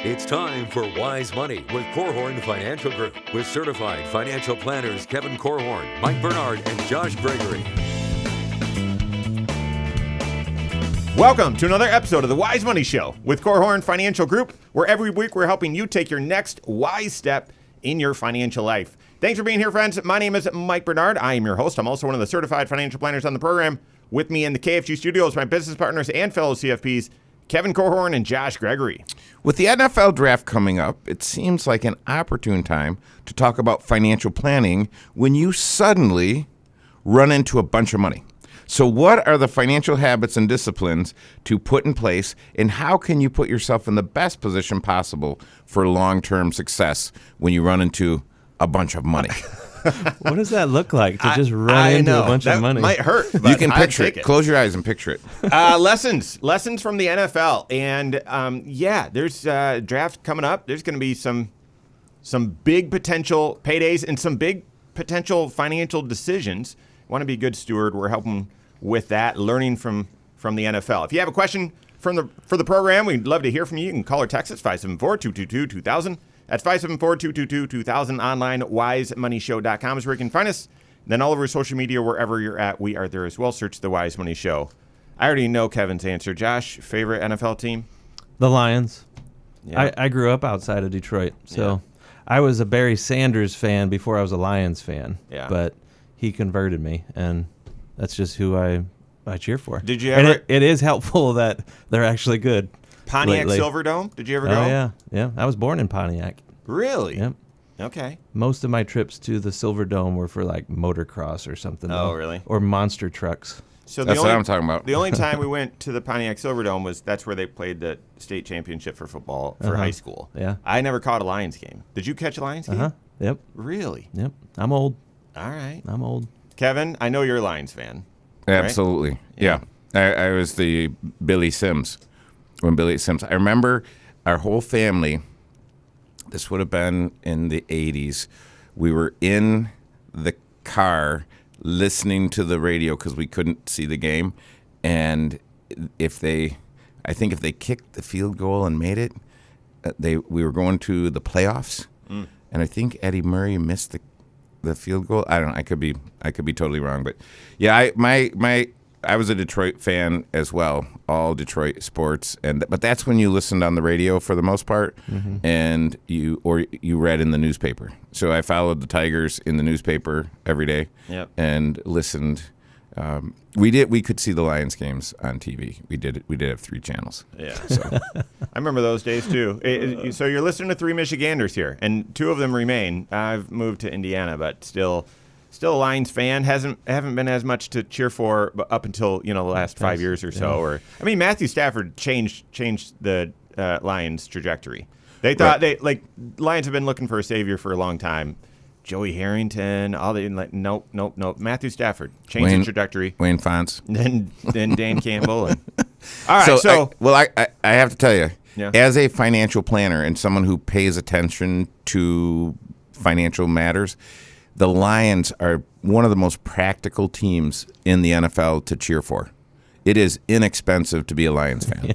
It's time for Wise Money with Korhorn Financial Group with certified financial planners Kevin Korhorn, Mike Bernard, and Josh Gregory. Welcome to another episode of the Wise Money Show with Korhorn Financial Group, where every week we're helping you take your next wise step in your financial life. Thanks for being here, friends. My name is Mike Bernard. I am your host. I'm also one of the certified financial planners on the program. With me in the KFG studios, my business partners and fellow CFPs, Kevin Korhorn and Josh Gregory. With the NFL draft coming up, it seems like an opportune time to talk about financial planning when you suddenly run into a bunch of money. So what are the financial habits and disciplines to put in place, and how can you put yourself in the best position possible for long-term success when you run into a bunch of money? What does that look like to just run into a bunch of money? Might hurt. You can picture it. Close your eyes and picture it. Lessons from the NFL, and there's a draft coming up. There's going to be some big potential paydays and some big potential financial decisions. Want to be a good steward. We're helping with that, learning from the NFL. If you have a question for the program, we'd love to hear from you. You can call or text us 574-222-2000. That's 574-222-2000. Online, wisemoneyshow.com is where you can find us. And then all over social media, wherever you're at, we are there as well. Search The Wise Money Show. I already know Kevin's answer. Josh, favorite NFL team? The Lions. Yeah. I grew up outside of Detroit, so I was a Barry Sanders fan before I was a Lions fan. Yeah. But he converted me, and that's just who I cheer for. Did you ever? And it is helpful that they're actually good. Pontiac lately. Silverdome? Did you ever go? Oh, yeah. I was born in Pontiac. Really? Yep. Okay. Most of my trips to the Silverdome were for like motocross or something. Oh, though. really? Or monster trucks. So That's what I'm talking about. The only time we went to the Pontiac Silverdome that's where they played the state championship for football for high school. Yeah. I never caught a Lions game. Did you catch a Lions game? Yep. Really? Yep. I'm old. All right. I'm old. Kevin, I know you're a Lions fan. Absolutely. Right? Yeah. I was the Billy Sims. I remember our whole family, this would have been in the 80s, we were in the car listening to the radio because we couldn't see the game. And if they kicked the field goal and made it, we were going to the playoffs. And I think Eddie Murray missed the field goal. I don't know. I could be totally wrong, but yeah, I was a Detroit fan as well, all Detroit sports, but that's when you listened on the radio for the most part, and you read in the newspaper. So I followed the Tigers in the newspaper every day, and listened. We could see the Lions games on TV. We did have 3 channels. Yeah, so I remember those days too. So you're listening to 3 Michiganders here, and 2 of them remain. I've moved to Indiana, but still a Lions fan. Haven't been as much to cheer for up until the last 5 years or so. Yeah. Matthew Stafford changed the Lions' trajectory. They thought Lions have been looking for a savior for a long time. Joey Harrington, nope. Matthew Stafford changed the trajectory. Wayne Fonts, then Dan Campbell. And all right, I have to tell you, Yeah. as a financial planner and someone who pays attention to financial matters, the Lions are one of the most practical teams in the NFL to cheer for. It is inexpensive to be a Lions fan.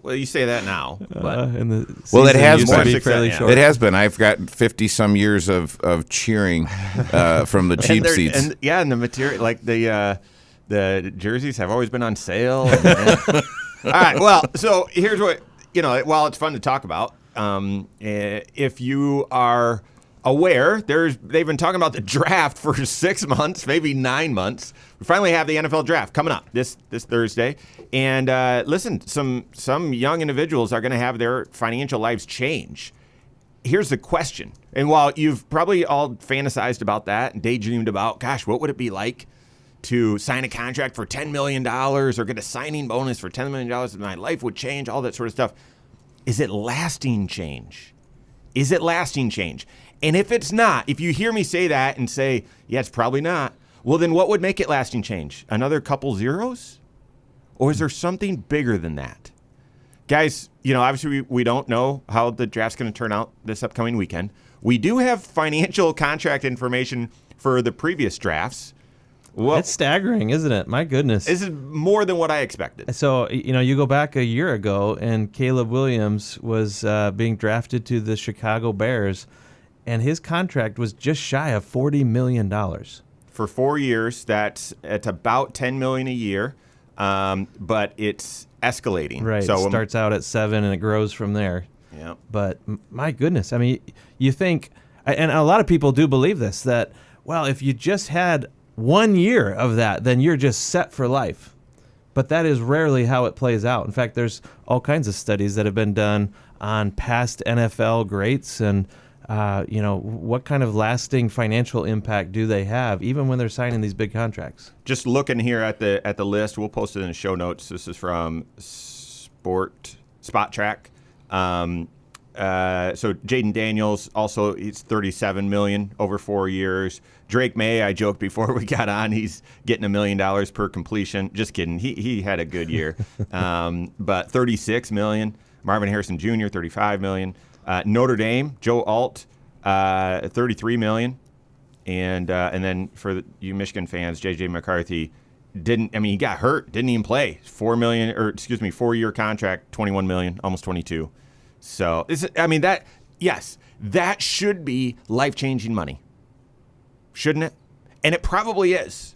Well, you say that now, but It has used to been. be fairly short. It has been. I've got 50-some years of cheering from the cheap seats. And the material, like the jerseys have always been on sale. All right, well, so here's what, while it's fun to talk about, if you are aware, they've been talking about the draft for 6 months, maybe 9 months. We finally have the NFL draft coming up this Thursday. And listen, some young individuals are going to have their financial lives change. Here's the question. And while you've probably all fantasized about that and daydreamed about, gosh, what would it be like to sign a contract for $10 million or get a signing bonus for $10 million and my life would change, all that sort of stuff. Is it lasting change? Is it lasting change? And if it's not, if you hear me say that and say, yeah, it's probably not, well, then what would make it lasting change? Another couple zeros? Or is there something bigger than that? Guys, obviously we don't know how the draft's going to turn out this upcoming weekend. We do have financial contract information for the previous drafts. Well, It's staggering, isn't it? My goodness. this is more than what I expected. So, you go back a year ago, and Caleb Williams was being drafted to the Chicago Bears, and his contract was just shy of $40 million. For 4 years, it's about $10 million a year, but it's escalating. Right. So It starts out at 7, and it grows from there. yeah. But my goodness, I mean, you think, and a lot of people do believe this, that, well, if you just had 1 year of that, then you're just set for life. But that is rarely how it plays out. In fact, there's all kinds of studies that have been done on past NFL greats and, what kind of lasting financial impact do they have, even when they're signing these big contracts? Just looking here at the list, we'll post it in the show notes. This is from Spot Track. So Jaden Daniels, also he's $37 million over 4 years. Drake May, I joked before we got on, he's getting $1 million per completion. Just kidding, he had a good year, but $36 million. Marvin Harrison Jr. $35 million. Notre Dame, Joe Alt, $33 million, and then for you Michigan fans, J.J. McCarthy he got hurt, didn't even play. 4 year contract, $21 million, almost 22. So that should be life-changing money, shouldn't it? And it probably is,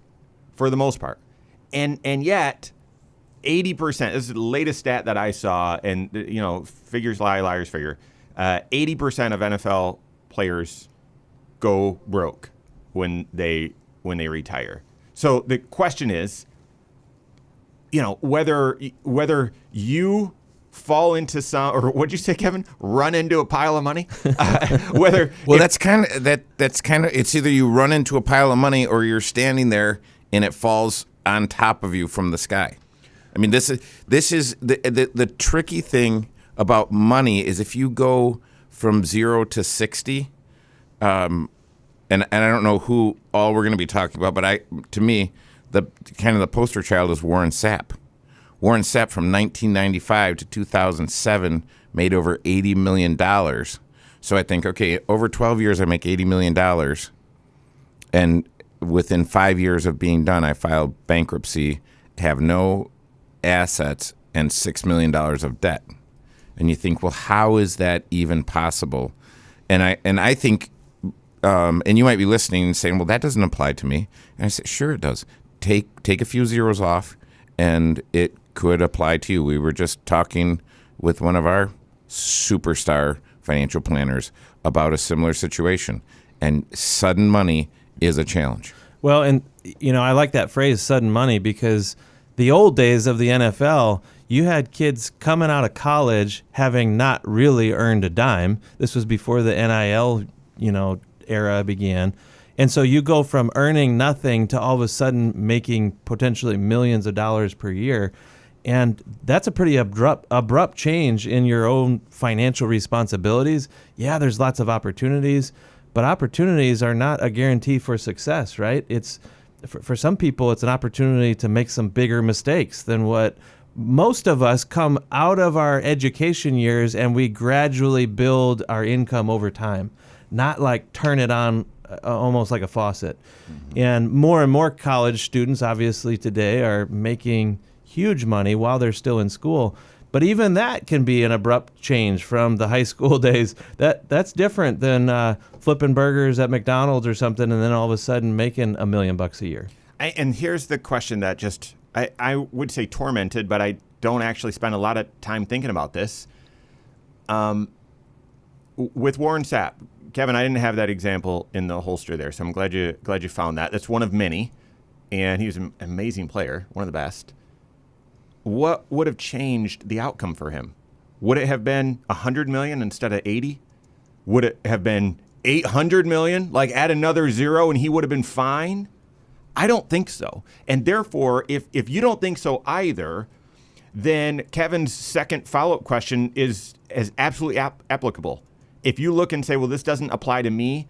for the most part. And yet, 80%. This is the latest stat that I saw, and figures lie, liars figure. 80% of NFL players go broke when they retire. So the question is, whether you fall into some, or what'd you say, Kevin? Run into a pile of money. That's kind of it's either you run into a pile of money or you're standing there and it falls on top of you from the sky. I mean, this is the tricky thing about money is if you go from 0 to 60, and I don't know who all we're going to be talking about, but to me, the poster child is Warren Sapp. Warren Sapp from 1995 to 2007 made over $80 million. So I think, okay, over 12 years I make $80 million, and within 5 years of being done, I filed bankruptcy, have no assets, and $6 million of debt. And you think, well, how is that even possible? And I think, and you might be listening and saying, well, that doesn't apply to me. And I say, sure it does. Take a few zeros off, and it could apply to you. We were just talking with one of our superstar financial planners about a similar situation. And sudden money is a challenge. Well, and, I like that phrase, sudden money, because the old days of the NFL, you had kids coming out of college having not really earned a dime. This was before the NIL, era began. And so you go from earning nothing to all of a sudden making potentially millions of dollars per year. And that's a pretty abrupt change in your own financial responsibilities. Yeah, there's lots of opportunities, but opportunities are not a guarantee for success, right? It's for some people, it's an opportunity to make some bigger mistakes than what most of us come out of our education years, and we gradually build our income over time, not like turn it on almost like a faucet. Mm-hmm. And more college students, obviously, today are making huge money while they're still in school. But even that can be an abrupt change from the high school days. That's different than flipping burgers at McDonald's or something, and then all of a sudden making $1 million a year. And here's the question that just I would say tormented, but I don't actually spend a lot of time thinking about this. With Warren Sapp, Kevin, I didn't have that example in the holster there, so I'm glad you found that. That's one of many, and he was an amazing player, one of the best. What would have changed the outcome for him? Would it have been $100 million instead of 80? Would it have been $800 million? Like add another zero and he would have been fine? I don't think so. And therefore, if you don't think so either, then Kevin's second follow-up question is absolutely applicable. If you look and say, well, this doesn't apply to me,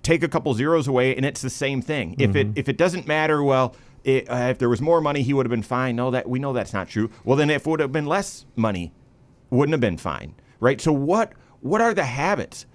take a couple zeros away and it's the same thing. Mm-hmm. If it doesn't matter, well, if there was more money, he would have been fine. No, that we know that's not true. Well, then if it would have been less money, wouldn't have been fine, right? So what are the habits?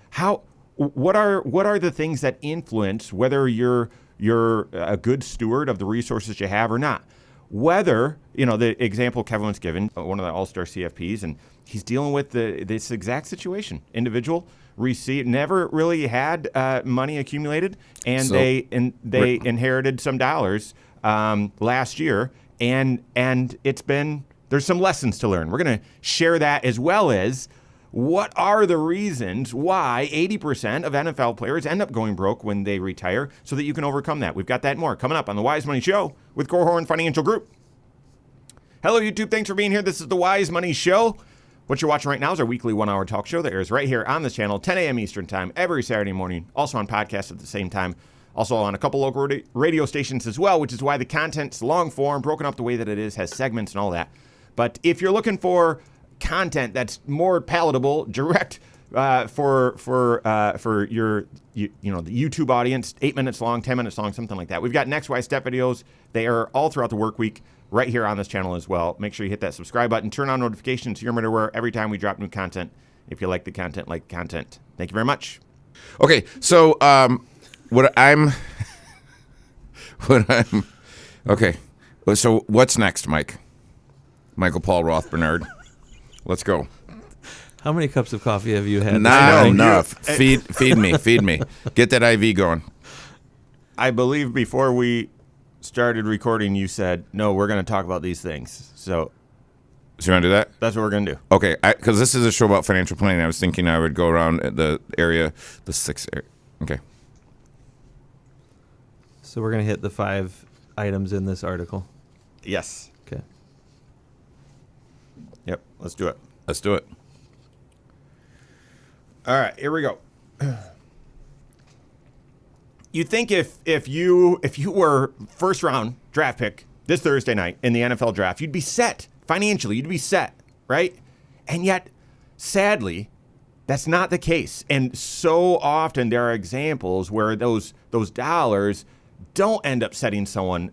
What are the things that influence whether you're you're a good steward of the resources you have or not. Whether, the example Kevin was given, one of the All-Star CFPs, and he's dealing with this exact situation. Individual never really had money accumulated, and they inherited some dollars last year, and there's some lessons to learn. We're going to share that, as well as what are the reasons why 80% of NFL players end up going broke when they retire, so that you can overcome that. We've got that and more coming up on the Wise Money Show with Korhorn Financial Group. Hello, YouTube. Thanks for being here. This is the Wise Money Show. What you're watching right now is our weekly 1-hour talk show that airs right here on this channel, 10 a.m. Eastern Time, every Saturday morning. Also on podcast at the same time. Also on a couple local radio stations as well, which is why the content's long form, broken up the way that it is, has segments and all that. But if you're looking for content that's more palatable, direct for your the YouTube audience, 8 minutes long, 10 minutes long, something like that. We've got next wise step videos. They are all throughout the work week right here on this channel as well. Make sure you hit that subscribe button, turn on notifications so you're aware every time we drop new content. If you like the content, like content. Thank you very much. Okay, so okay. So what's next, Mike? Michael Paul Roth Bernard. Let's go. How many cups of coffee have you had? Not enough. Feed me. Get that IV going. I believe before we started recording, you said, no, we're going to talk about these things. So you want to do that? That's what we're going to do. Okay, because this is a show about financial planning. I was thinking I would go around the area, the 6 area. Okay. So we're going to hit the 5 items in this article. Yes. Okay. Yep, let's do it. Let's do it. All right, here we go. You think if you were first round draft pick this Thursday night in the NFL draft, you'd be set financially. You'd be set, right? And yet, sadly, that's not the case. And so often there are examples where those dollars don't end up setting someone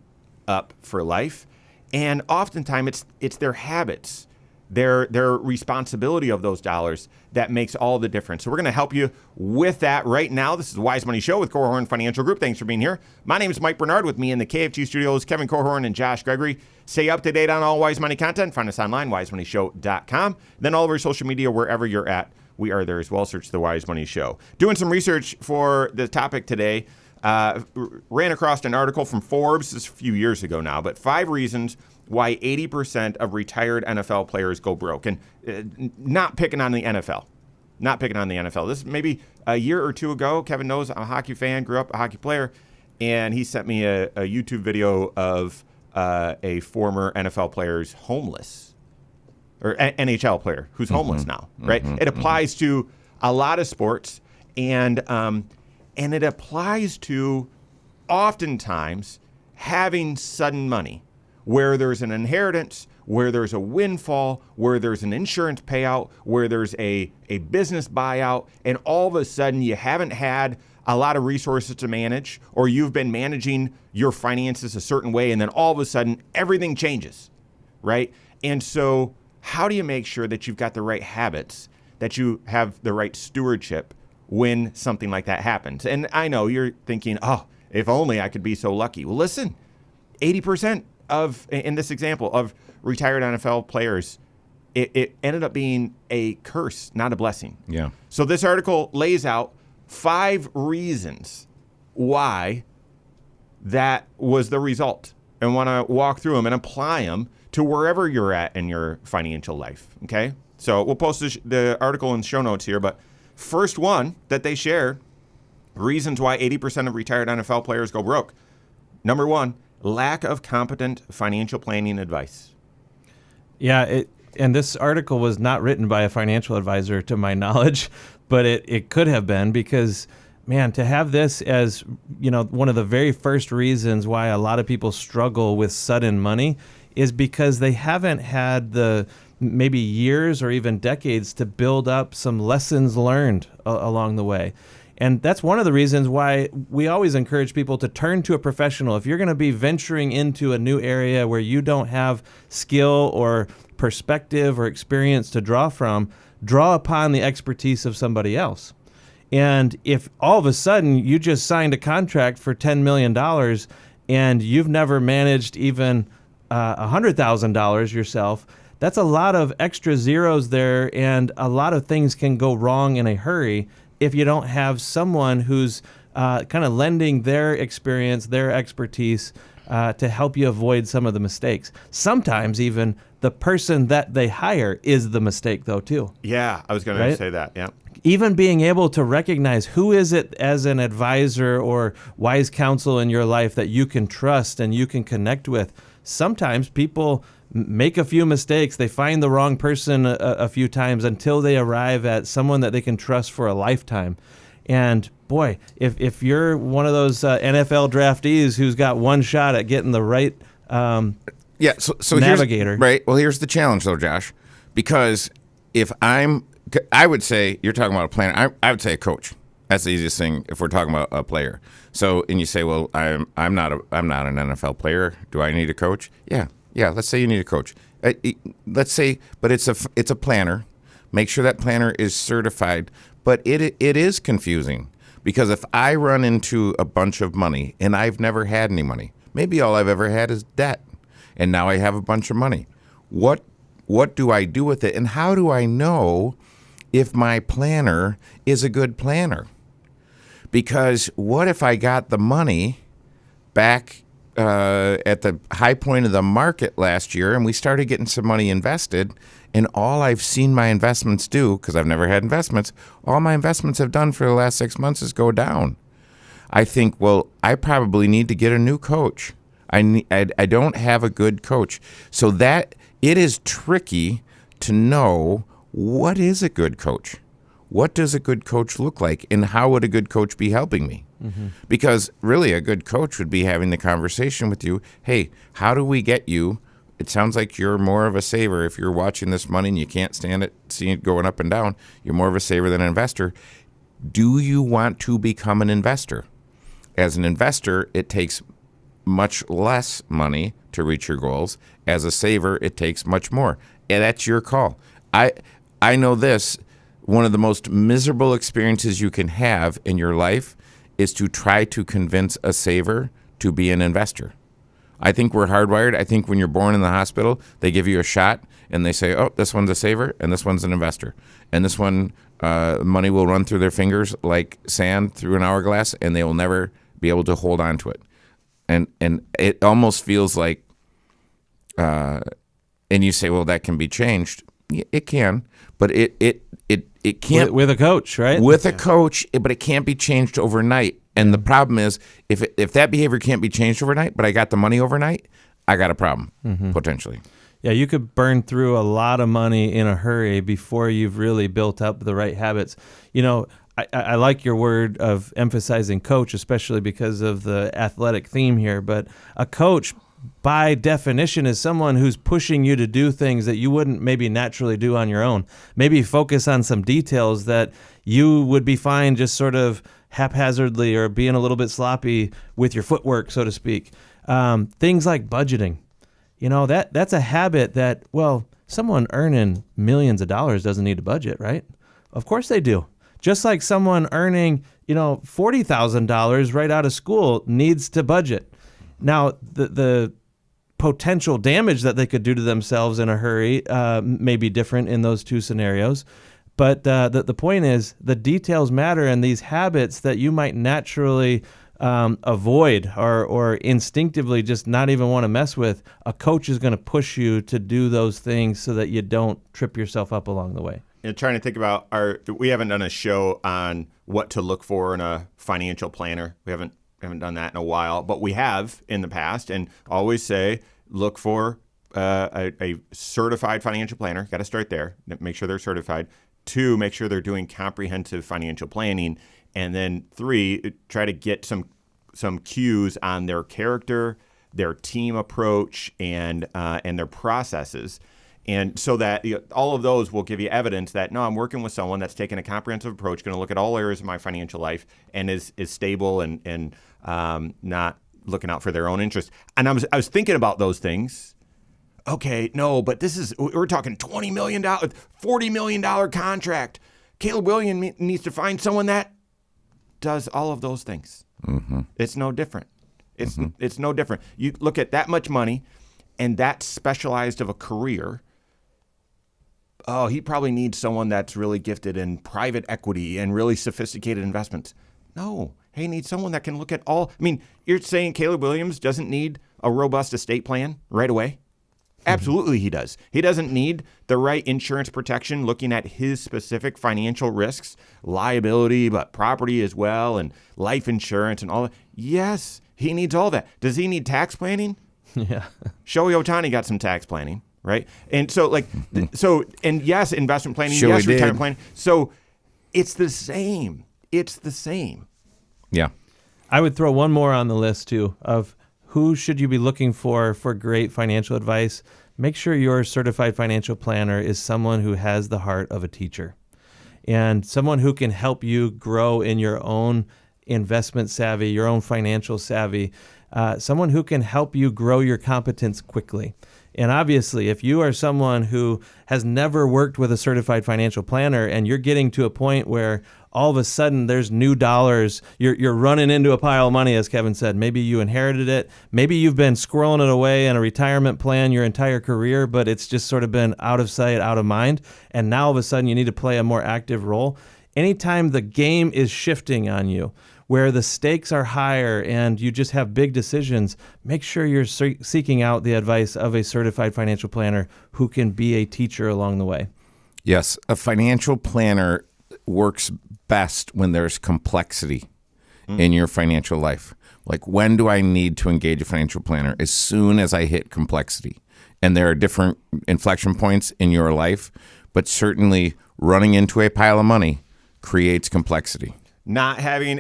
up for life, and oftentimes it's their habits, their responsibility of those dollars that makes all the difference. So we're going to help you with that right now. This is the Wise Money Show with Korhorn Financial Group. Thanks for being here. My name is Mike Bernard. With me in the KFG studios, Kevin Korhorn and Josh Gregory. Stay up to date on all Wise Money content. Find us online, wisemoneyshow.com. Then all of our social media, wherever you're at, we are there as well. Search the Wise Money Show. Doing some research for the topic today. Ran across an article from Forbes, this is a few years ago now, but 5 reasons why 80% of retired NFL players go broke. And not picking on the NFL. Not picking on the NFL. This is maybe a year or two ago. Kevin knows I'm a hockey fan, grew up a hockey player, and he sent me a YouTube video of a former NFL player's homeless, or NHL player who's homeless now, right? It applies to a lot of sports, and it applies to oftentimes having sudden money, where there's an inheritance, where there's a windfall, where there's an insurance payout, where there's a business buyout, and all of a sudden you haven't had a lot of resources to manage, or you've been managing your finances a certain way, and then all of a sudden everything changes, right? And so how do you make sure that you've got the right habits, that you have the right stewardship when something like that happens? And I know you're thinking, oh, if only I could be so lucky. Well, listen, 80% in this example of retired NFL players, it ended up being a curse, not a blessing. Yeah. So this article lays out 5 reasons why that was the result, and want to walk through them and apply them to wherever you're at in your financial life. Okay. So we'll post the article in show notes here, but first one that they share, reasons why 80% of retired NFL players go broke. Number 1, lack of competent financial planning advice. Yeah, and this article was not written by a financial advisor to my knowledge, but it could have been, because, man, to have this as, one of the very first reasons why a lot of people struggle with sudden money is because they haven't had the maybe years or even decades to build up some lessons learned along the way. And that's one of the reasons why we always encourage people to turn to a professional. If you're going to be venturing into a new area where you don't have skill or perspective or experience to draw from, draw upon the expertise of somebody else. And if all of a sudden you just signed a contract for $10 million and you've never managed even $100,000 yourself, that's a lot of extra zeros there, and a lot of things can go wrong in a hurry if you don't have someone who's kind of lending their experience, their expertise to help you avoid some of the mistakes. Sometimes even the person that they hire is the mistake, though, too. Yeah, I was going to say that. Yeah. Even being able to recognize who is it as an advisor or wise counsel in your life that you can trust and you can connect with. Sometimes people make a few mistakes. They find the wrong person a few times until they arrive at someone that they can trust for a lifetime. And boy, if you're one of those NFL draftees who's got one shot at getting the right so navigator. Right. Well, here's the challenge, though, Josh, because I would say, you're talking about a planner. I would say a coach. That's the easiest thing if we're talking about a player. So, and you say, well, I'm not an NFL player. Do I need a coach? Yeah. Let's say you need a coach. Let's say, but it's a planner. Make sure that planner is certified. But it is confusing, because if I run into a bunch of money and I've never had any money, maybe all I've ever had is debt, and now I have a bunch of money. What do I do with it, and how do I know if my planner is a good planner? Because what if I got the money back at the high point of the market last year, and we started getting some money invested, and all I've seen my investments do, because I've never had investments, all my investments have done for the last 6 months is go down. I think, well, I probably need to get a new coach. I don't have a good coach. So that it is tricky to know what is a good coach. What does a good coach look like, and how would a good coach be helping me? Mm-hmm. Because really a good coach would be having the conversation with you. Hey, how do we get you? It sounds like you're more of a saver. If you're watching this money and you can't stand it, seeing it going up and down, you're more of a saver than an investor. Do you want to become an investor? As an investor, it takes much less money to reach your goals. As a saver, it takes much more. And that's your call. I know this. One of the most miserable experiences you can have in your life is to try to convince a saver to be an investor. I think we're hardwired. I think when you're born in the hospital, they give you a shot and they say, oh, this one's a saver and this one's an investor. And this one, money will run through their fingers like sand through an hourglass, and they will never be able to hold on to it. And it almost feels like, and you say, well, that can be changed. It can, but it can't. With a coach, right? With a coach, but it can't be changed overnight. And the problem is, if that behavior can't be changed overnight, but I got the money overnight, I got a problem, potentially. Yeah, you could burn through a lot of money in a hurry before you've really built up the right habits. You know, I like your word of emphasizing coach, especially because of the athletic theme here. But a coach, by definition, is someone who's pushing you to do things that you wouldn't maybe naturally do on your own. Maybe focus on some details that you would be fine just sort of haphazardly or being a little bit sloppy with your footwork, so to speak. Things like budgeting. You know, that's a habit that, well, someone earning millions of dollars doesn't need a budget, right? Of course they do. Just like someone earning, $40,000 right out of school needs to budget. Now, the potential damage that they could do to themselves in a hurry may be different in those two scenarios. But the point is, the details matter, and these habits that you might naturally avoid or instinctively just not even want to mess with, a coach is going to push you to do those things so that you don't trip yourself up along the way. Trying to think about we haven't done a show on what to look for in a financial planner. We haven't done that in a while, but we have in the past, and always say look for a certified financial planner. Got to start there. Make sure they're certified. 2, make sure they're doing comprehensive financial planning. And then 3, try to get some cues on their character, their team approach, and their processes. And so that all of those will give you evidence that, no, I'm working with someone that's taking a comprehensive approach, going to look at all areas of my financial life, and is stable and not looking out for their own interests. And I was thinking about those things. Okay, no, but we're talking $20 million, $40 million contract. Caleb Williams needs to find someone that does all of those things. It's no different. It's no different. You look at that much money and that specialized of a career. Oh, he probably needs someone that's really gifted in private equity and really sophisticated investments. No, he needs someone that can look at all. I mean, you're saying Caleb Williams doesn't need a robust estate plan right away? Absolutely he does. He doesn't need the right insurance protection looking at his specific financial risks, liability, but property as well, and life insurance and all that. Yes, he needs all that. Does he need tax planning? Yeah. Shohei Ohtani got some tax planning, right? And so and yes, investment planning, Shohei yes, did. retirement planning. So it's the same. It's the same. Yeah. I would throw one more on the list too of who should you be looking for great financial advice. Make sure your certified financial planner is someone who has the heart of a teacher and someone who can help you grow in your own investment savvy, your own financial savvy, someone who can help you grow your competence quickly. And obviously, if you are someone who has never worked with a certified financial planner and you're getting to a point where all of a sudden there's new dollars, you're running into a pile of money, as Kevin said. Maybe you inherited it. Maybe you've been squirreling it away in a retirement plan your entire career, but it's just sort of been out of sight, out of mind. And now all of a sudden you need to play a more active role. Anytime the game is shifting on you, where the stakes are higher and you just have big decisions, make sure you're seeking out the advice of a certified financial planner who can be a teacher along the way. Yes, a financial planner works best when there's complexity in your financial life. Like, when do I need to engage a financial planner? As soon as I hit complexity. And there are different inflection points in your life, but certainly running into a pile of money creates complexity. Not having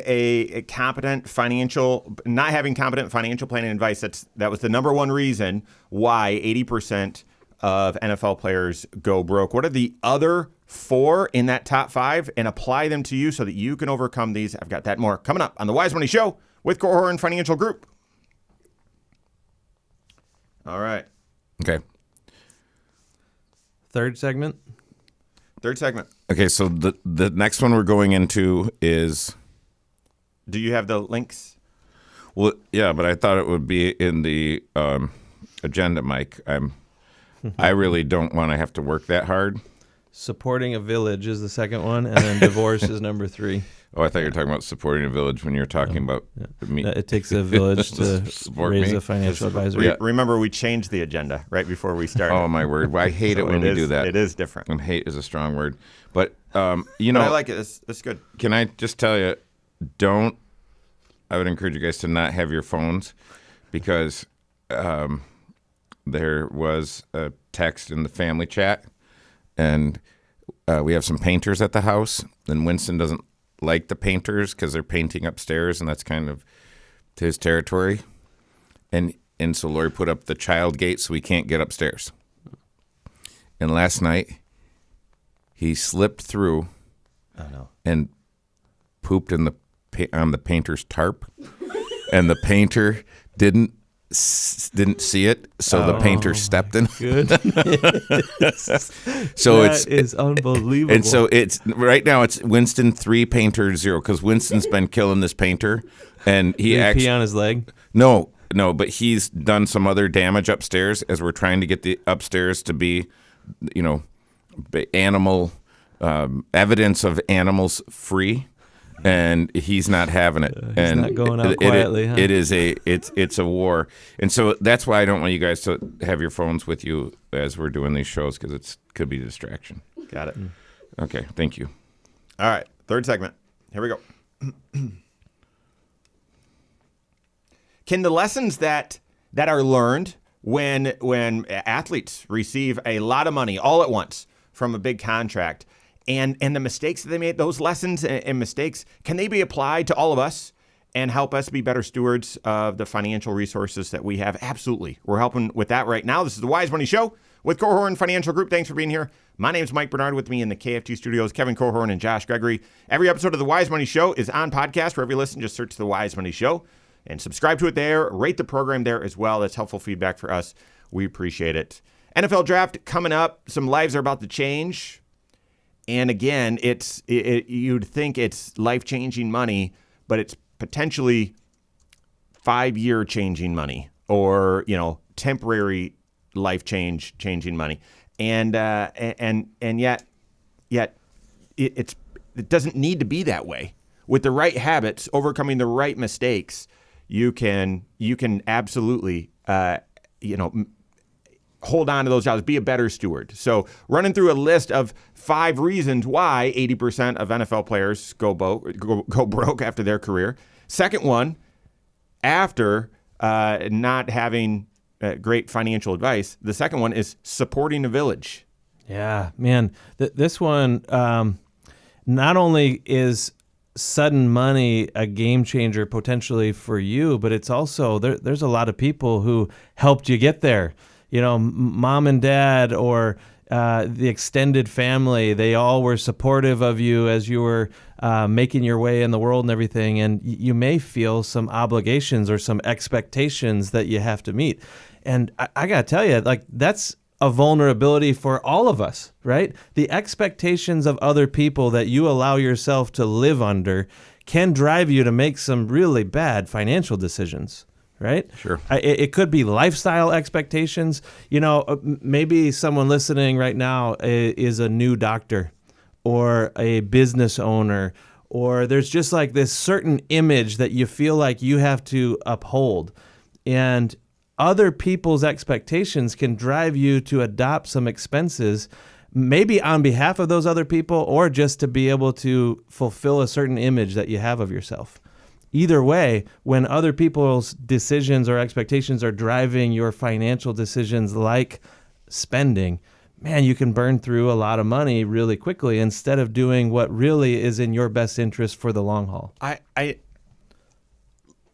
competent financial planning advice. That was the number one reason why 80% of NFL players go broke. What are the other 4 in that top 5? And apply them to you so that you can overcome these. I've got that more coming up on the Wise Money Show with Korhorn Financial Group. All right. Okay. Third segment. Okay, so the next one we're going into is... Do you have the links? Well, yeah, but I thought it would be in the agenda, Mike. I really don't want to have to work that hard. Supporting a village is the second one, and then divorce is number 3. Oh, I thought you were talking about supporting a village when you were talking about me. It takes a village to Support raise me. a financial advisor. Yeah. Remember, we changed the agenda right before we started. Oh, my word. Well, I hate it when we do that. It is different. And hate is a strong word. But, But I like it. It's good. Can I just tell you, I would encourage you guys to not have your phones, because there was a text in the family chat, and we have some painters at the house, and Winston doesn't like the painters because they're painting upstairs, and that's kind of his territory. And so Lori put up the child gate so we can't get upstairs. And last night, he slipped through and pooped on the painter's tarp, and the painter didn't see it, so the painter stepped in. Good. So That is unbelievable. And so it's right now it's Winston 3, painter 0, because Winston's been killing this painter, and he Did he actually pee on his leg? no, but he's done some other damage upstairs as we're trying to get the upstairs to be, animal evidence of animals free. And he's not having it. He's not going out quietly, huh? It's a war, and so that's why I don't want you guys to have your phones with you as we're doing these shows, because it could be a distraction. Got it. Okay, thank you. All right. Third segment. Here we go. Can the lessons that are learned when athletes receive a lot of money all at once from a big contract, and the mistakes that they made, those lessons and mistakes, can they be applied to all of us and help us be better stewards of the financial resources that we have? Absolutely. We're helping with that right now. This is the Wise Money Show with Korhorn Financial Group. Thanks for being here. My name is Mike Bernard. With me in the KFT studios, Kevin Korhorn and Josh Gregory. Every episode of the Wise Money Show is on podcast. Wherever you listen, just search the Wise Money Show and subscribe to it there. Rate the program there as well. That's helpful feedback for us. We appreciate it. NFL draft coming up. Some lives are about to change. And again, you'd think it's life-changing money, but it's potentially 5-year changing money, or temporary life changing money, and yet it doesn't need to be that way. With the right habits, overcoming the right mistakes, you can absolutely hold on to those jobs, be a better steward. So running through a list of 5 reasons why 80% of NFL players go broke after their career. Second one, after not having great financial advice, the second one is supporting a village. Yeah, man, this one, not only is sudden money a game changer potentially for you, but it's also, there's a lot of people who helped you get there. Mom and dad, or the extended family, they all were supportive of you as you were making your way in the world and everything. And you may feel some obligations or some expectations that you have to meet. And I got to tell you, like, that's a vulnerability for all of us, right? The expectations of other people that you allow yourself to live under can drive you to make some really bad financial decisions. Right? Sure. It could be lifestyle expectations. Maybe someone listening right now is a new doctor or a business owner, or there's just like this certain image that you feel like you have to uphold. And other people's expectations can drive you to adopt some expenses, maybe on behalf of those other people, or just to be able to fulfill a certain image that you have of yourself. Either way, when other people's decisions or expectations are driving your financial decisions, like spending, man, you can burn through a lot of money really quickly instead of doing what really is in your best interest for the long haul.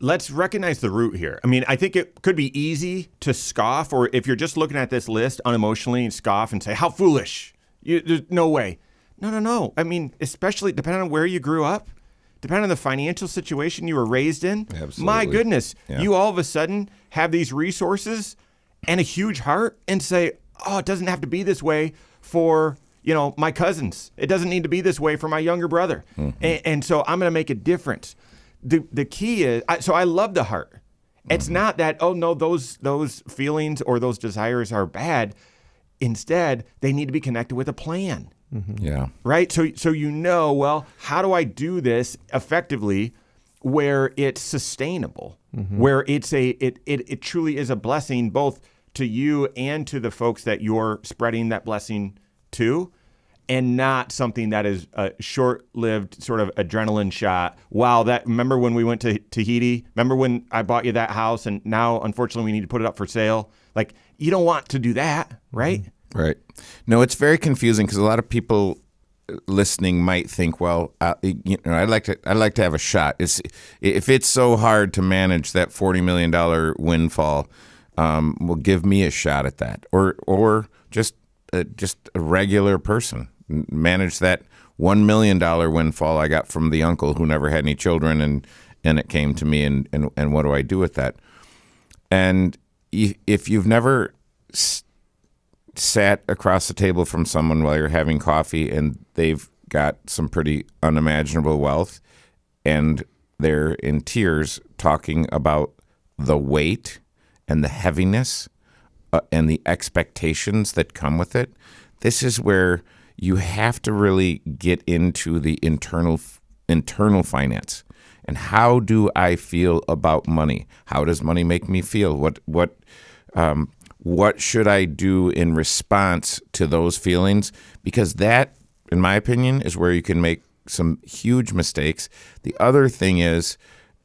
Let's recognize the root here. I mean, I think it could be easy to scoff, or if you're just looking at this list unemotionally and scoff and say, how foolish. There's no way. No. I mean, especially depending on where you grew up, depending on the financial situation you were raised in. Absolutely. My goodness, Yeah. You all of a sudden have these resources and a huge heart and say, oh, it doesn't have to be this way for, my cousins. It doesn't need to be this way for my younger brother. Mm-hmm. And so I'm going to make a difference. The key is, so I love the heart. It's not that, oh no, those feelings or those desires are bad. Instead, they need to be connected with a plan. Mm-hmm. Yeah. Right? So well, how do I do this effectively where it's sustainable, where it truly is a blessing both to you and to the folks that you're spreading that blessing to, and not something that is a short-lived sort of adrenaline shot. Wow, remember when we went to Tahiti? Remember when I bought you that house and now, unfortunately, we need to put it up for sale? Like, you don't want to do that, right? Right. No, it's very confusing because a lot of people listening might think, well, I'd like to have a shot. If it's so hard to manage that $40 million windfall, well, give me a shot at that, or just a regular person manage that $1 million windfall I got from the uncle who never had any children, and it came to me, and what do I do with that? And if you've never sat across the table from someone while you're having coffee and they've got some pretty unimaginable wealth and they're in tears talking about the weight and the heaviness and the expectations that come with it, this is where you have to really get into the internal finance. And how do I feel about money? How does money make me feel? What should I do in response to those feelings? Because that, in my opinion, is where you can make some huge mistakes. The other thing is,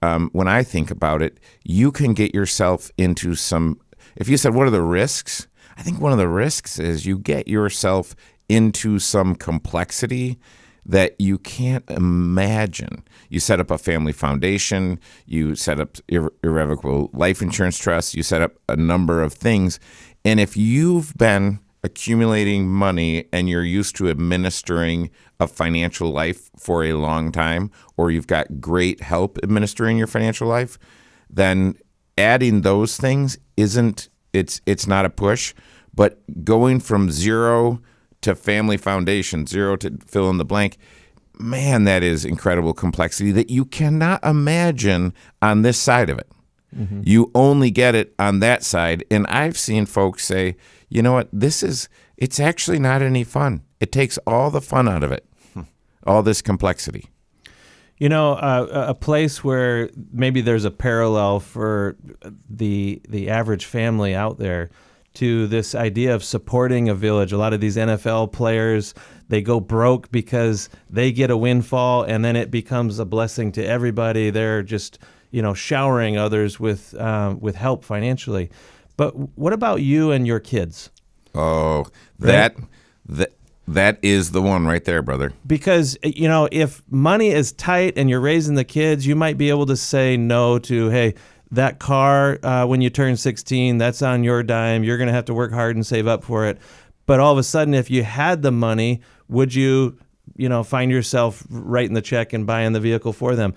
when I think about it, you can get yourself into some, if you said, what are the risks? I think one of the risks is you get yourself into some complexity that you can't imagine. You set up a family foundation, you set up irrevocable life insurance trusts, you set up a number of things. And if you've been accumulating money and you're used to administering a financial life for a long time, or you've got great help administering your financial life, then adding those things it's not a push, but going from zero to family foundation, zero to fill in the blank, man, that is incredible complexity that you cannot imagine on this side of it. Mm-hmm. You only get it on that side. And I've seen folks say, you know what, it's actually not any fun. It takes all the fun out of it, all this complexity. You know, a place where maybe there's a parallel for the average family out there to this idea of supporting a village. A lot of these NFL players, they go broke because they get a windfall, and then it becomes a blessing to everybody. They're just, showering others with help financially. But what about you and your kids? Oh, that is the one right there, brother. Because, if money is tight and you're raising the kids, you might be able to say no to, hey, that car, when you turn 16, that's on your dime. You're going to have to work hard and save up for it. But all of a sudden, if you had the money, would you, find yourself writing the check and buying the vehicle for them?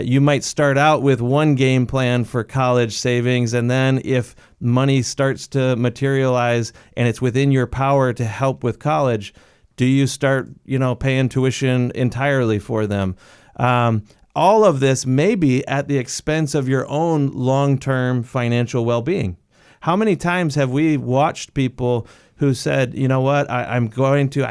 You might start out with one game plan for college savings, and then if money starts to materialize and it's within your power to help with college, do you start, paying tuition entirely for them? All of this may be at the expense of your own long-term financial well-being. How many times have we watched people who said, you know what, I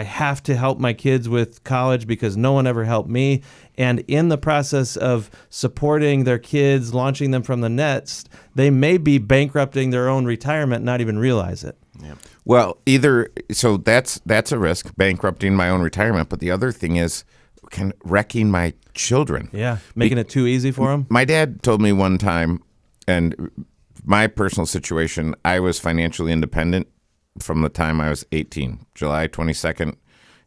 have to help my kids with college because no one ever helped me. And in the process of supporting their kids, launching them from the nest, they may be bankrupting their own retirement and not even realize it. Yeah. Well, so that's a risk, bankrupting my own retirement. But the other thing is wrecking my children. Yeah, making it too easy for them. My dad told me one time, and my personal situation, I was financially independent from the time I was 18. July 22nd,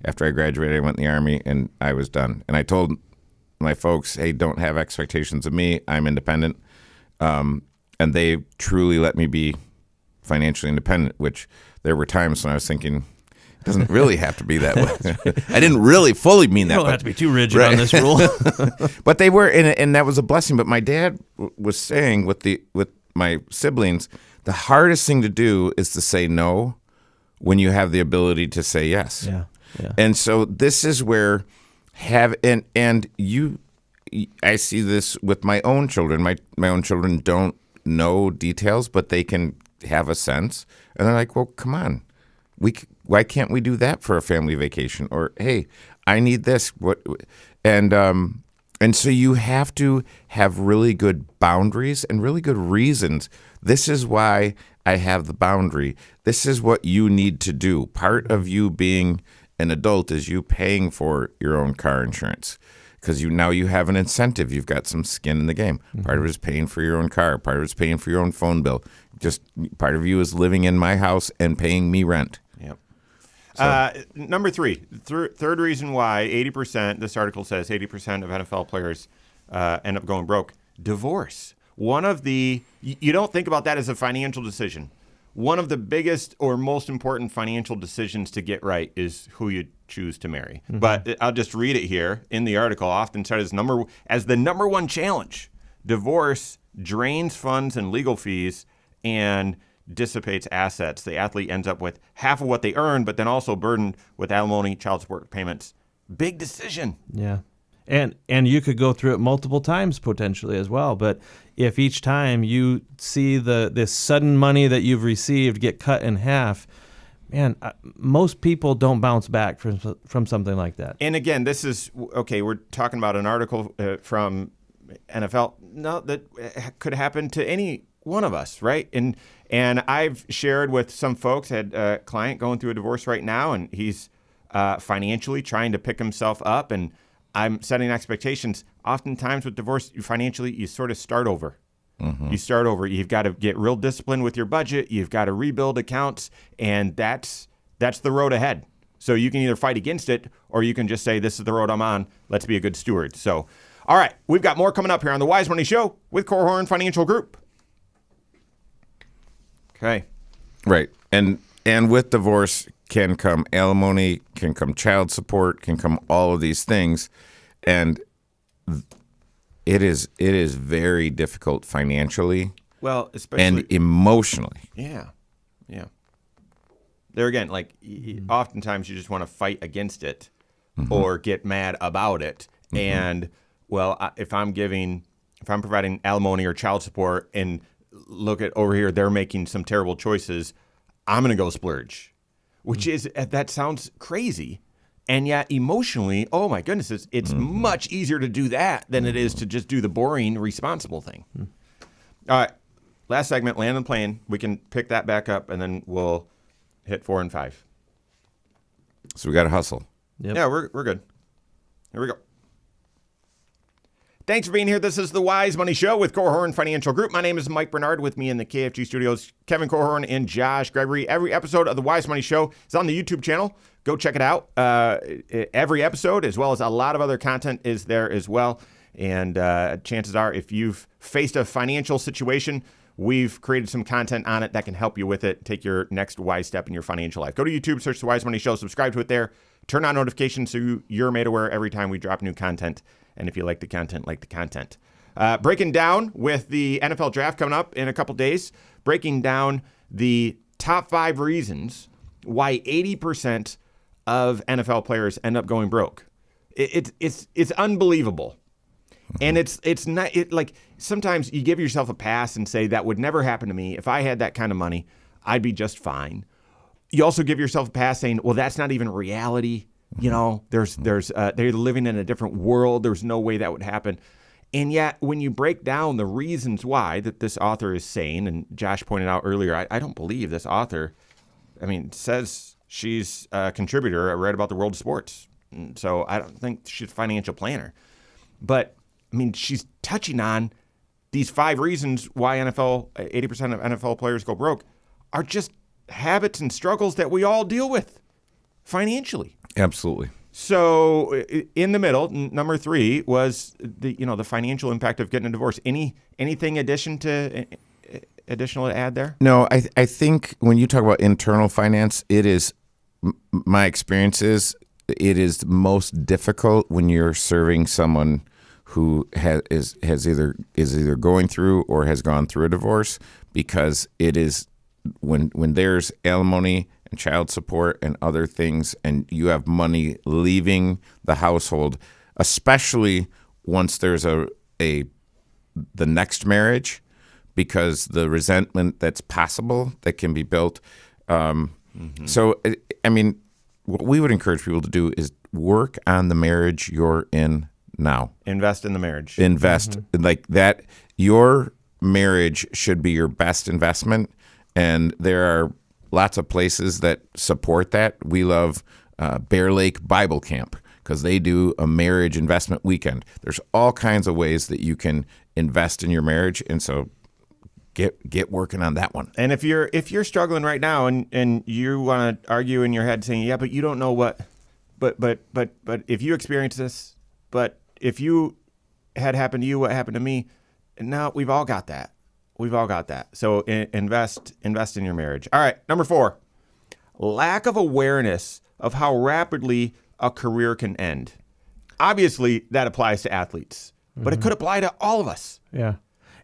after I graduated, I went in the Army, and I was done. And I told my folks, hey, don't have expectations of me. I'm independent. And they truly let me be financially independent, which there were times when I was thinking, it doesn't really have to be that way. I didn't really fully mean that. You don't have to be too rigid on this rule. But they were, and that was a blessing. But my dad was saying with my siblings, the hardest thing to do is to say no when you have the ability to say yes. Yeah. And so this is where I see this with my own children. My own children don't know details, but they can have a sense. And they're like, well, come on. Why can't we do that for a family vacation? Or, hey, I need this. And so you have to have really good boundaries and really good reasons. This is why I have the boundary. This is what you need to do. Part of you being an adult is you paying for your own car insurance because now you have an incentive. You've got some skin in the game. Mm-hmm. Part of it is paying for your own car. Part of it is paying for your own phone bill. Just part of you is living in my house and paying me rent. Yep. So. Number three, third reason why 80%, this article says 80% of NFL players end up going broke. Divorce. You don't think about that as a financial decision. One of the biggest or most important financial decisions to get right is who you choose to marry. Mm-hmm. But I'll just read it here in the article, often cited as the number one challenge. Divorce drains funds and legal fees and dissipates assets. The athlete ends up with half of what they earn, but then also burdened with alimony, child support payments. Big decision. Yeah. And you could go through it multiple times potentially as well. But if each time you see this sudden money that you've received get cut in half, man, most people don't bounce back from something like that. And again, this is, okay, we're talking about an article from NFL. No, that could happen to any one of us, right? And I've shared with some folks, had a client going through a divorce right now, and he's financially trying to pick himself up, and I'm setting expectations. Oftentimes with divorce, financially, you sort of start over. Mm-hmm. You start over. You've got to get real disciplined with your budget. You've got to rebuild accounts, and that's the road ahead. So you can either fight against it, or you can just say, this is the road I'm on. Let's be a good steward. So, all right, we've got more coming up here on the Wise Money Show with Korhorn Financial Group. Okay. Right. And with divorce can come alimony, can come child support, can come all of these things. And it is very difficult financially. Well, especially and emotionally. Yeah. Yeah. There again, like oftentimes you just want to fight against it. or get mad about it. And if I'm providing alimony or child support, and look at over here, they're making some terrible choices, I'm going to go splurge, which is, that sounds crazy. And yet emotionally, oh my goodness, it's much easier to do that than it is to just do the boring, responsible thing. All right. Last segment, land and plane. We can pick that back up, and then we'll hit 4 and 5. So we got to hustle. Yep. Yeah, we're good. Here we go. Thanks for being here. This is the Wise Money Show with Korhorn Financial Group. My name is Mike Bernard. With me in the KFG studios, Kevin Korhorn and Josh Gregory. Every episode of the Wise Money Show is on the YouTube channel. Go check it out. Every episode, as well as a lot of other content, is there as well. And chances are, if you've faced a financial situation, we've created some content on it that can help you with it. Take your next wise step in your financial life. Go to YouTube, search the Wise Money Show, subscribe to it there. Turn on notifications so you're made aware every time we drop new content. And if you like the content, like the content. Breaking down with the NFL draft coming up in a couple days, breaking down the top 5 reasons why 80% of NFL players end up going broke. It's unbelievable. And it's not like sometimes you give yourself a pass and say that would never happen to me. If I had that kind of money, I'd be just fine. You also give yourself a pass saying, well, that's not even reality. You know, they're living in a different world. There's no way that would happen. And yet when you break down the reasons why that this author is saying, and Josh pointed out earlier, I don't believe this author, says she's a contributor. I read about the world of sports. And so I don't think she's a financial planner. But she's touching on these 5 reasons why 80% of NFL players go broke are just habits and struggles that we all deal with financially. Absolutely. So in the middle, number 3 was the financial impact of getting a divorce. Anything additional to add there? No, I think when you talk about internal finance, it is my experience is it is most difficult when you're serving someone who is either going through or has gone through a divorce, because it is when there's alimony and child support and other things, and you have money leaving the household, especially once there's the next marriage, because the resentment that's possible that can be built. So, what we would encourage people to do is work on the marriage you're in now. Invest in the marriage. Invest like that. Your marriage should be your best investment, and there are lots of places that support that. We love Bear Lake Bible Camp because they do a marriage investment weekend. There's all kinds of ways that you can invest in your marriage, and so get working on that one. And if you're struggling right now and you want to argue in your head saying, yeah, but you don't know what, but if you experience this, but if you had happened to you, what happened to me? No, we've all got that. We've all got that. So invest in your marriage. All right, number 4, lack of awareness of how rapidly a career can end. Obviously, that applies to athletes, but it could apply to all of us. Yeah.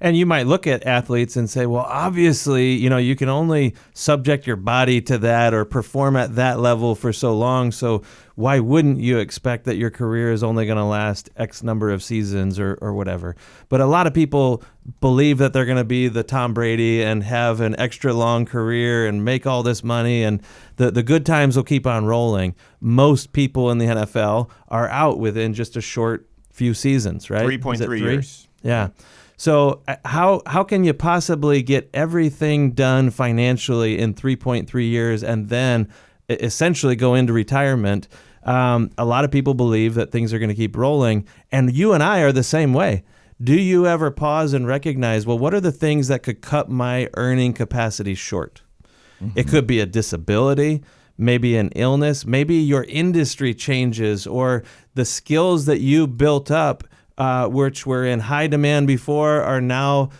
And you might look at athletes and say, well, obviously, you can only subject your body to that or perform at that level for so long. So why wouldn't you expect that your career is only going to last X number of seasons or whatever? But a lot of people believe that they're going to be the Tom Brady and have an extra long career and make all this money, and the good times will keep on rolling. Most people in the NFL are out within just a short few seasons, right? 3.3 years. Yeah. So how can you possibly get everything done financially in 3.3 years and then essentially go into retirement? A lot of people believe that things are going to keep rolling, and you and I are the same way. Do you ever pause and recognize, well, what are the things that could cut my earning capacity short? It could be a disability, maybe an illness, maybe your industry changes, or the skills that you built up which were in high demand before are now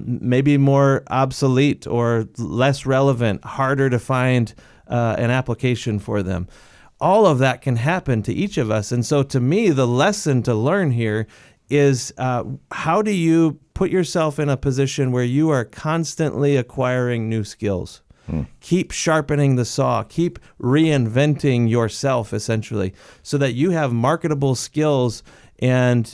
maybe more obsolete or less relevant, harder to find an application for them. All of that can happen to each of us. And so to me, the lesson to learn here is how do you put yourself in a position where you are constantly acquiring new skills? Keep sharpening the saw. Keep reinventing yourself, essentially, so that you have marketable skills and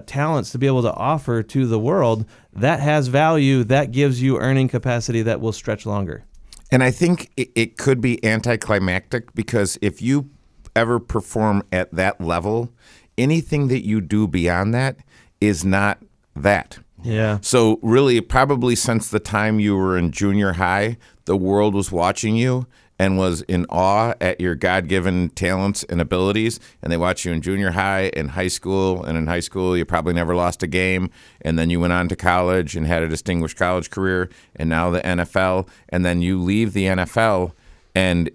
talents to be able to offer to the world that has value, that gives you earning capacity that will stretch longer. And I think it could be anticlimactic, because if you ever perform at that level, anything that you do beyond that is not that. Yeah. So really, probably since the time you were in junior high, the world was watching you and was in awe at your God-given talents and abilities. And they watched you in junior high and high school. And in high school, you probably never lost a game. And then you went on to college and had a distinguished college career. And now the NFL. And then you leave the NFL. And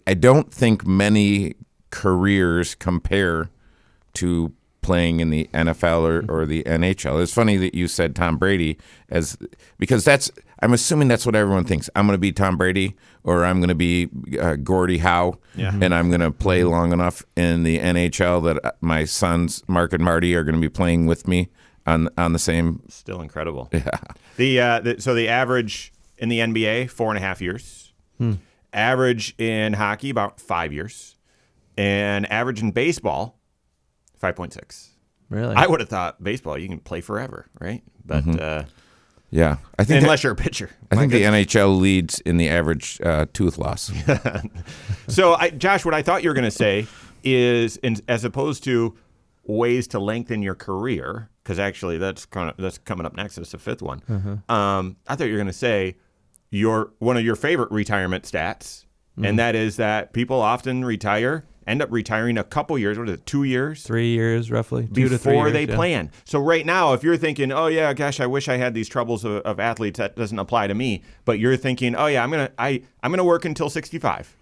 I don't think many careers compare to playing in the NFL or the NHL. It's funny that you said Tom Brady, because I'm assuming that's what everyone thinks. I'm going to be Tom Brady, or I'm going to be Gordie Howe, and I'm going to play long enough in the NHL that my sons Mark and Marty are going to be playing with me on the same. Still incredible. Yeah. So the average in the NBA, 4.5 years. Average in hockey, about 5 years. And average in baseball, 5.6. Really? I would have thought baseball, you can play forever, right? But Yeah, I think unless you're a pitcher. I think the goodness. NHL leads in the average tooth loss. So, Josh, what I thought you were going to say is, as opposed to ways to lengthen your career, because actually that's coming up next. It's the fifth one. I thought you were going to say one of your favorite retirement stats, and that is that people often end up retiring a couple years, 2 years? 3 years, roughly. 2 to 3 before years, they yeah. plan. So right now, if you're thinking, oh yeah, gosh, I wish I had these troubles of athletes, that doesn't apply to me. But you're thinking, oh yeah, I'm gonna work until 65,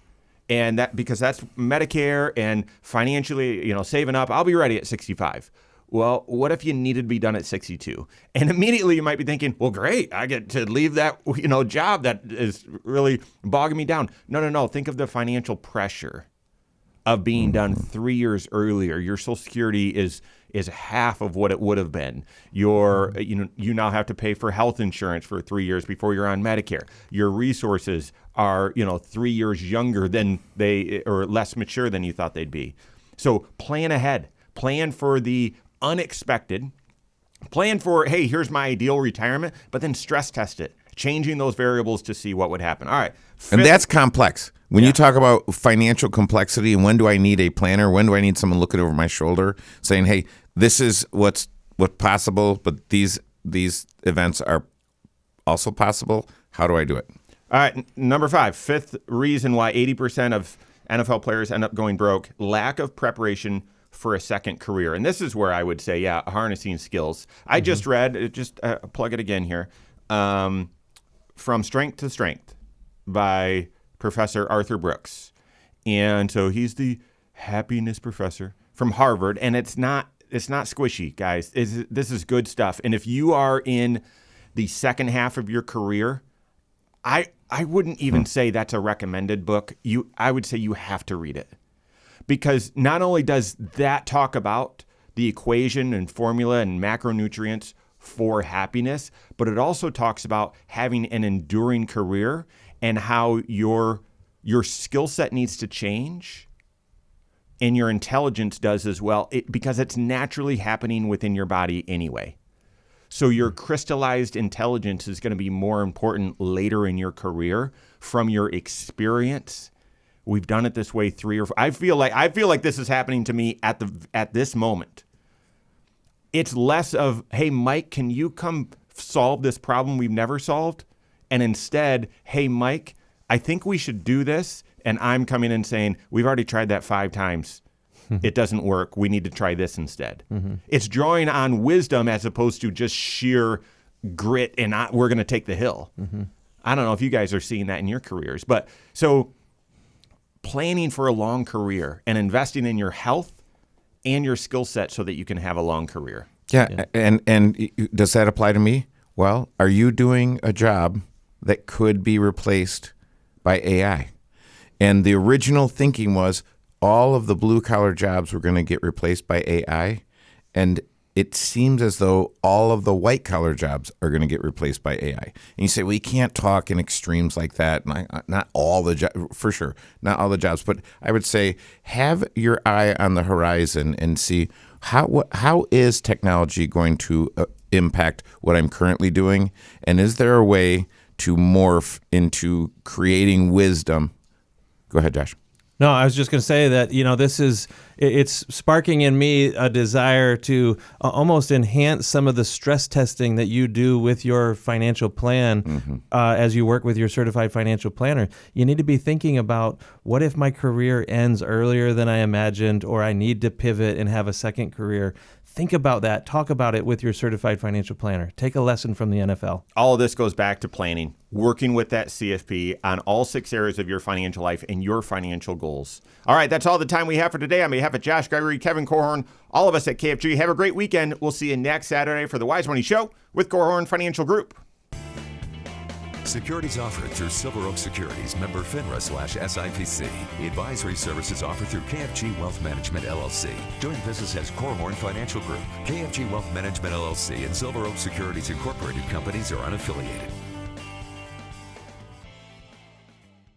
and that because that's Medicare and financially, saving up, I'll be ready at 65. Well, what if you needed to be done at 62? And immediately you might be thinking, well, great, I get to leave that job that is really bogging me down. No. Think of the financial pressure of being done 3 years earlier. Your Social Security is half of what it would have been. You now have to pay for health insurance for 3 years before you're on Medicare. Your resources are 3 years younger than or less mature than you thought they'd be. So plan ahead. Plan for the unexpected. Plan for, hey, here's my ideal retirement, but then stress test it, changing those variables to see what would happen. All right. And that's complex. When you talk about financial complexity and when do I need a planner, when do I need someone looking over my shoulder saying, hey, this is what's possible, but these events are also possible. How do I do it? All right, number 5, fifth reason why 80% of NFL players end up going broke, lack of preparation for a second career. And this is where I would say, harnessing skills. I just read, plug it again here, From Strength to Strength by Professor Arthur Brooks. And so he's the happiness professor from Harvard. And it's not squishy, guys. This is good stuff. And if you are in the second half of your career, I wouldn't even say that's a recommended book. I would say you have to read it. Because not only does that talk about the equation and formula and macronutrients for happiness, but it also talks about having an enduring career and how your skill set needs to change and your intelligence does as well, because it's naturally happening within your body anyway. So your crystallized intelligence is going to be more important later in your career from your experience. We've done it this way 3 or 4. I feel like this is happening to me at this moment. It's less of, hey, Mike, can you come solve this problem we've never solved? And instead, hey, Mike, I think we should do this. And I'm coming in saying, we've already tried that 5 times. It doesn't work. We need to try this instead. It's drawing on wisdom as opposed to just sheer grit and we're going to take the hill. I don't know if you guys are seeing that in your careers. But so planning for a long career and investing in your health and your skill set so that you can have a long career. Yeah. And does that apply to me? Well, are you doing a job that could be replaced by AI? And the original thinking was all of the blue collar jobs were going to get replaced by AI. And it seems as though all of the white collar jobs are going to get replaced by AI. And you say, well, you can't talk in extremes like that. Not all the jobs, for sure, not all the jobs. But I would say have your eye on the horizon and see how is technology going to impact what I'm currently doing? And is there a way to morph into creating wisdom? Go ahead, Josh. No, I was just going to say that, it's sparking in me a desire to almost enhance some of the stress testing that you do with your financial plan as you work with your certified financial planner. You need to be thinking about, what if my career ends earlier than I imagined, or I need to pivot and have a second career? Think about that. Talk about it with your certified financial planner. Take a lesson from the NFL. All of this goes back to planning, working with that CFP on all 6 areas of your financial life and your financial goals. All right, that's all the time we have for today. On behalf of Josh Gregory, Kevin Corhorn, all of us at KFG, have a great weekend. We'll see you next Saturday for the Wise Money Show with Corhorn Financial Group. Securities offered through Silver Oak Securities, member FINRA/SIPC. Advisory services offered through KFG Wealth Management, LLC. Doing business as Corhorn Financial Group. KFG Wealth Management, LLC and Silver Oak Securities Incorporated companies are unaffiliated.